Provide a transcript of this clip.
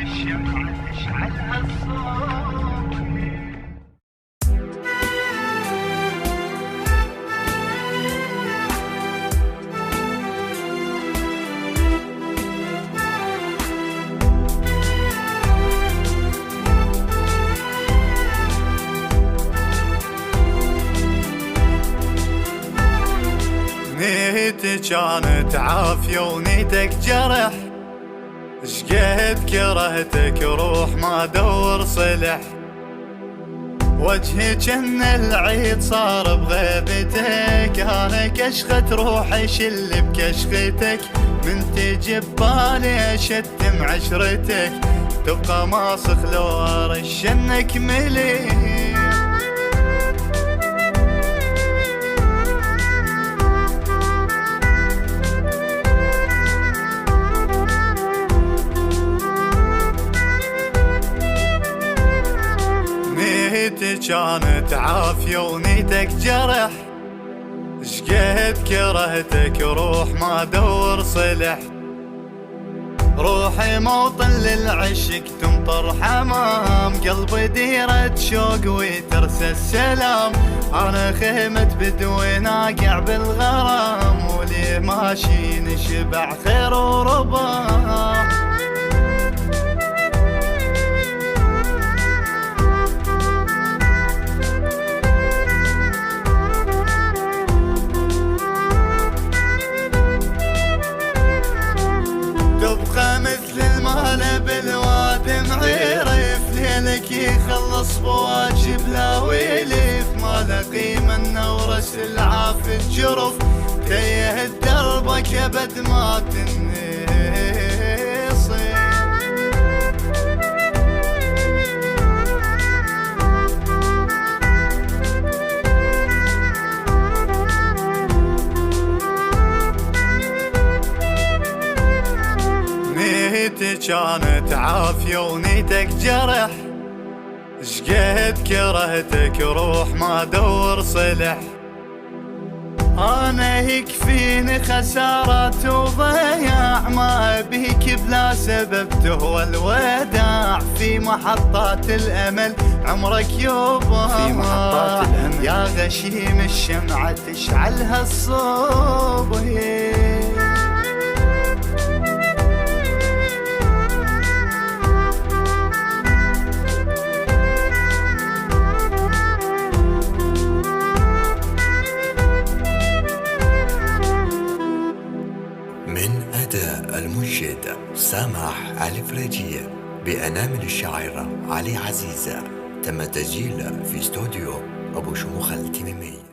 الشمعة تشعلها الصبح. نيتي كانت عافية ونيتك جرح، شقد كرهتك روح ما دور صلح، وجهي جن العيد صار بغيبتك، انا كشخت روحي شل بكشختك، من تجي ببالي اشتم عشرتك، تبقى ماسخ لو ارش انك مليح. نيتي كانت عافية ونيتك جرح، شقد كرهتك روح ما دور صلح، روحي موطن للعشق تمطر حمام، قلبي ديرة شوق وترسى السلام، انا خيمة بدوي ناقع بالغرام، ولي ماشي نشبع خير وربا. تبقى مثل المال بالواد معيرف، ليلك يخلص بواجب لا ويلف، ما له قيمة النورس العاف الجرف، تيه دربك ابد ما تنصف. نيتي كانت عافية ونيتك جرح، شقد كرهتك روح ما دور صلح، انا يكفيني خسارات وضياع، ما ابيك بلا سبب تهوى الوداع، في محطات الامل عمرك يوبا، في محطات الامل يا غشيم الشمعة تشعلها الصبح. من أداء المنشد سامح الفريجي بأنامل الشاعر علي عزيزة، تم تسجيل في استوديو أبو شموخ التميمي.